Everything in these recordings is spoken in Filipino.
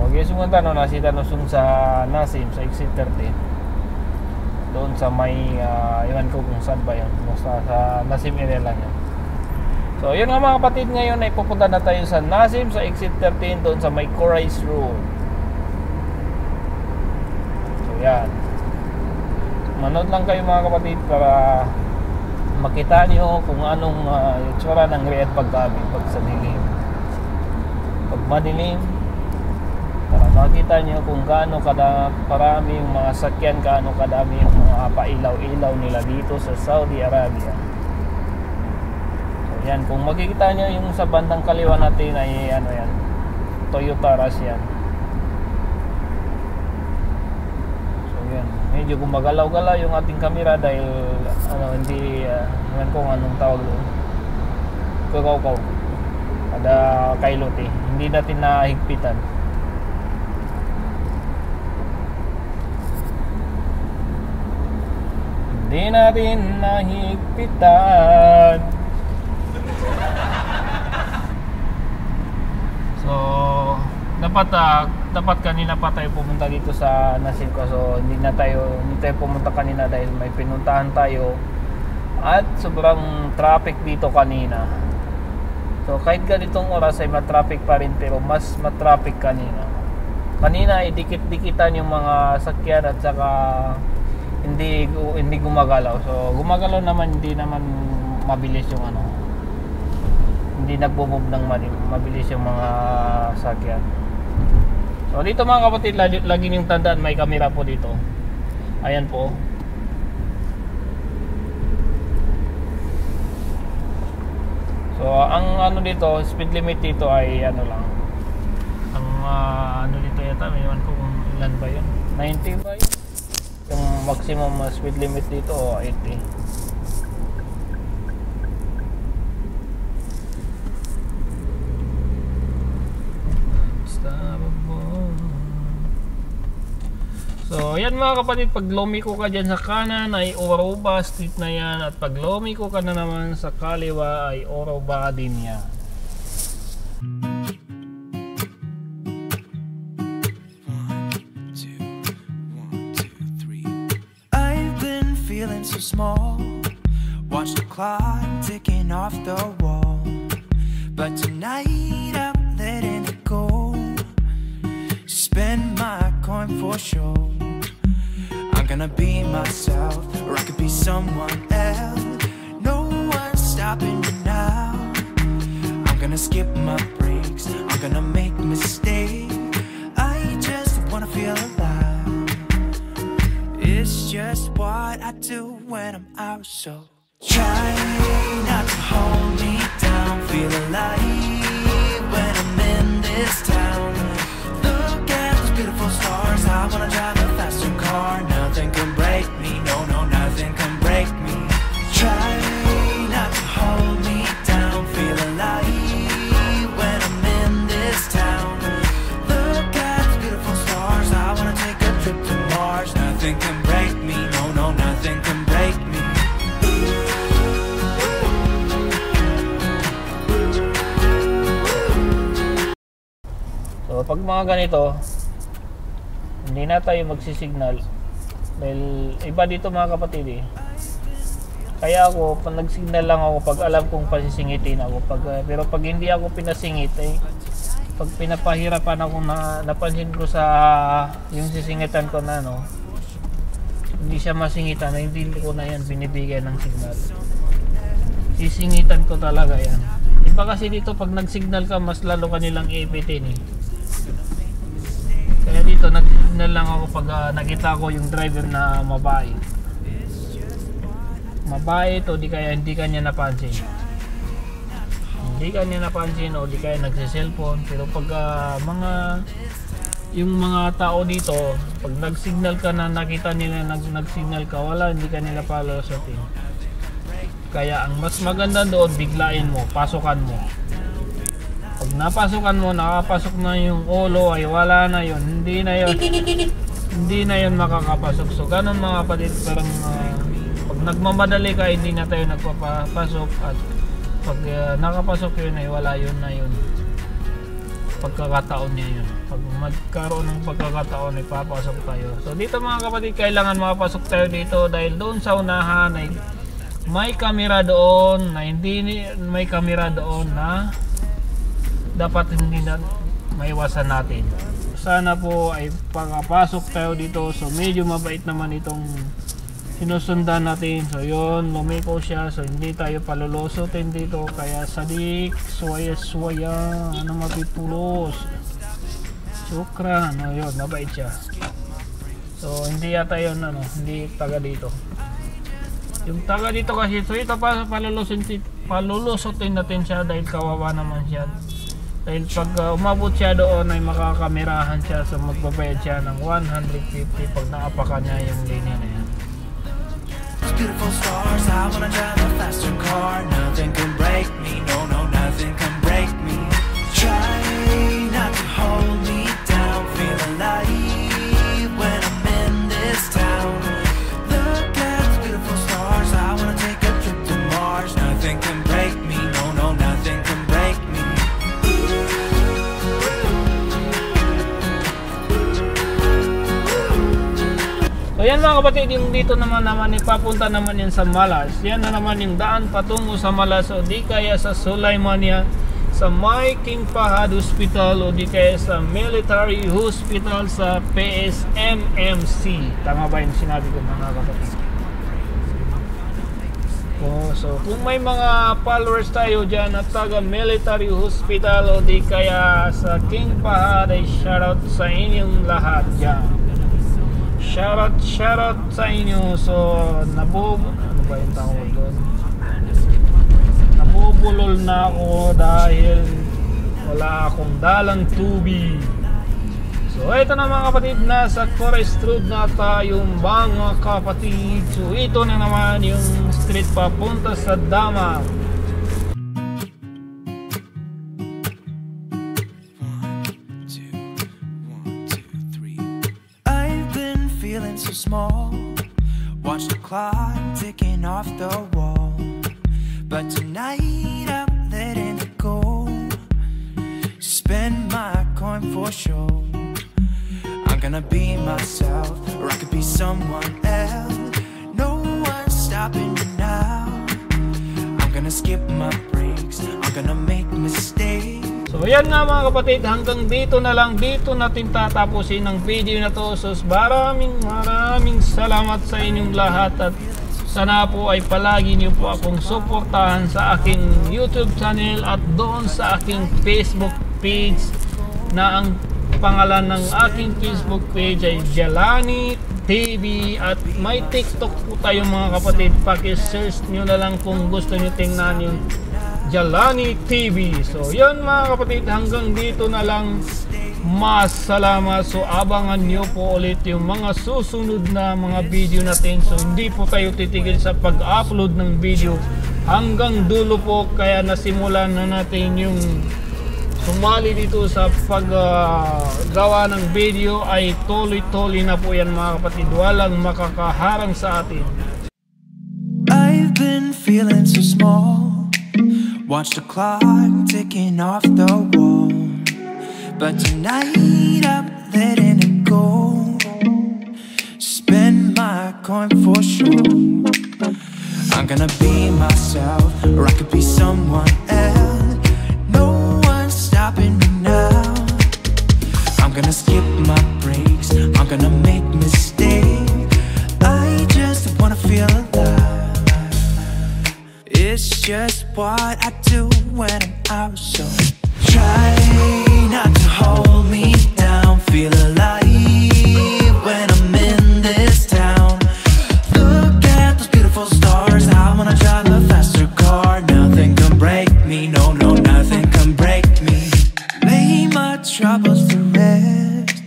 Huwag sumunta no, nasita no sa Nasim, sa exit 13. Doon sa may, iwan ko kung saan ba yun. Basta sa Nasim area lang yan. So yun nga mga kapatid, ngayon ay pupunta na tayo sa Nasim, sa exit 13, doon sa may Corais Road. So yan. Manood lang kayo mga kapatid para makita nyo kung anong itsura ng Riyadh paggabi pag sa dilim. Pag madilim, para makita nyo kung gaano karami yung mga sakyan, gaano kadami yung mga pailaw-ilaw nila dito sa Saudi Arabia. So yan, kung makikita nyo yung sa bandang kaliwa natin ay ano yan, Toyota Rush yan. So yan, medyo gumagalaw-galaw yung ating camera dahil hindi naman kung anong tawag doon, kukaw-kaw kada kailote, hindi natin nahigpitan. Hindi natin nahigpitan. So dapat kanina pa tayo pumunta dito sa Nasim, so hindi tayo pumunta kanina dahil may pinuntahan tayo at sobrang traffic dito kanina. So kahit ganitong oras ay matraffic pa rin, pero mas matraffic kanina. Kanina ay dikit-dikitan yung mga sakyan at saka hindi gumagalaw. So gumagalaw naman, hindi naman mabilis yung hindi nagbo-move ng mabilis yung mga sakyan. So dito mga kapatid, lagi niyong tandaan, may camera po dito. Ayan po. So ang dito, speed limit dito ay lang. Ang dito yata, may iwan ko kung ilan ba yun, 90 ba yun? Yung maximum speed limit dito o 80. So yan mga kapatid, pag lumiko ka dyan sa kanan ay Oroba Street na yan, at pag lumiko ka na naman sa kaliwa ay Oroba din yan. I've been feeling so small, watch the clock ticking off the wall, but tonight I'm letting it go. Spend my coin for sure. I'm gonna be myself, or I could be someone else. No one's stopping me now. I'm gonna skip my breaks, I'm gonna make mistakes. I just wanna feel alive. It's just what I do when I'm out, so try not to hold me down. Feel alive when I'm in this town. Look at those beautiful stars, I wanna drive a faster car. Nothing can break me, no, nothing can break me. Try not to hold me down. Feel alive when I'm in this town. Look at the beautiful stars, I wanna take a trip to Mars. Nothing can break me, no, nothing can break me. So pag mga ganito, hindi na tayo magsisignal dahil iba dito mga kapatid eh. Kaya ako, pag nagsignal lang ako pag alam kong pasisingitin ako. Pero pag hindi ako pinasingit pag pinapahirapan ako, napansin ko sa yung sisingitan ko na hindi siya masingitan, hindi ko na yan binibigyan ng signal. Sisingitan ko talaga yan. Iba kasi dito pag nagsignal ka, mas lalo kanilang iipitin eh. Kaya dito nag-signal lang ako pag nakita ko yung driver na mabae to, di kaya hindi kanya napansin o di kaya nagse-cellphone. Pero pag yung mga tao dito, pag nag-signal ka na nakita nila nag-signal ka, hindi ka nila palasatin. Kaya ang mas maganda doon, biglain mo, pasukan mo. Pag napasukan mo, nakapasok na yung ulo, ay wala na yun, hindi na yun makakapasok. So ganun mga kapatid, parang pag nagmamadali ka, hindi na tayo nagpapasok, at pag nakapasok yun ay wala yun na yun. pagkakataon niya yun. Pag magkaroon ng pagkakataon ay papasok tayo. So dito mga kapatid, kailangan makapasok tayo dito dahil doon sa unahan ay may camera doon na may camera doon na dapat hindi na maiwasan natin. Sana po ay pagpasok tayo dito. So medyo mabait naman itong sinusundan natin. So yun, lumiko siya. So hindi tayo palulusutin dito. Kaya sadik, suwaya, ano mapipulos. Sukran. No, yun, mabait siya. So hindi yata yun, hindi taga dito. Yung taga dito kasi, so ito pa palulusutin natin siya dahil kawawa naman siya. Dahil pag umabot siya doon ay makakamerahan siya, so magbabayad siya ng 150 pag naapakan niya yung linya na yan. Beautiful stars, I wanna drive a faster car. Nothing can break me, no, no, nothing can break me. Try not to hold me down, feel alive when I'm in this town. Look at the beautiful stars, I wanna take a trip to Mars. Nothing can break me, no, no, nothing can break me. So yan mga kapatid, yung dito naman ipapunta naman yan sa Malas. Yan na naman yung daan patungo sa Malas o di kaya sa Sulaimania, sa may King Fahad Hospital o di kaya sa Military Hospital sa PSMMC. Tama ba yung sinabi ko mga kapatid? So kung may mga followers tayo dyan at taga Military Hospital o di kaya sa King Fahad, ay shoutout sa inyong lahat dyan. Shoutout sa inyo. So ano ba yung tawag doon? Nabubulol na ako dahil wala akong dalang tubig. So ito na mga kapatid, nasa Forest Road na tayo mga kapatid. So ito na naman yung street papunta sa Damang. Feeling so small, watch the clock ticking off the wall. But tonight I'm letting it go. Spend my coin for sure. I'm gonna be myself, or I could be someone else. No one's stopping me now. I'm gonna skip my breaks, I'm gonna make mistakes. So yan nga mga kapatid, hanggang dito na lang, dito natin tatapusin ang video na to. So maraming salamat sa inyong lahat at sana po ay palagi niyo po akong suportahan sa aking YouTube channel at doon sa aking Facebook page na ang pangalan ng aking Facebook page ay Jalani TV at may TikTok po tayo mga kapatid. Paki-search nyo na lang kung gusto nyo tingnan yung Jalani TV. So yun mga kapatid, hanggang dito na lang. Mas salamat. So abangan nyo po ulit yung mga susunod na mga video natin. So hindi po tayo titigil sa pag-upload ng video hanggang dulo po. Kaya nasimulan na natin yung sumali dito sa paggawa ng video ay tuloy-tuloy na po yan mga kapatid. Walang makakaharang sa atin. I've been feeling so small, watch the clock ticking off the wall. But tonight I'm letting it go. Spend my coin for sure. I'm gonna be myself, or I could be someone else. No one's stopping me now. I'm gonna skip my breaks, I'm gonna make mistakes. I just wanna feel alive. It's just what I do when I'm out. So try not to hold me down, feel alive when I'm in this town. Look at those beautiful stars, I wanna drive a faster car. Nothing can break me, no, no, nothing can break me. Lay my troubles to rest,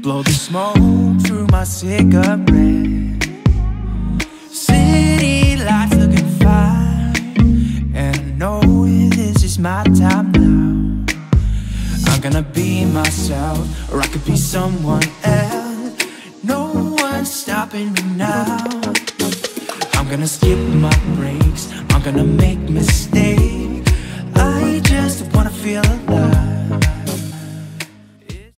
blow the smoke through my cigarette. City lights looking fine, and I know this is my time now. I'm gonna be myself, or I could be someone else. No one's stopping me now. I'm gonna skip my breaks, I'm gonna make mistakes. I just wanna feel alive.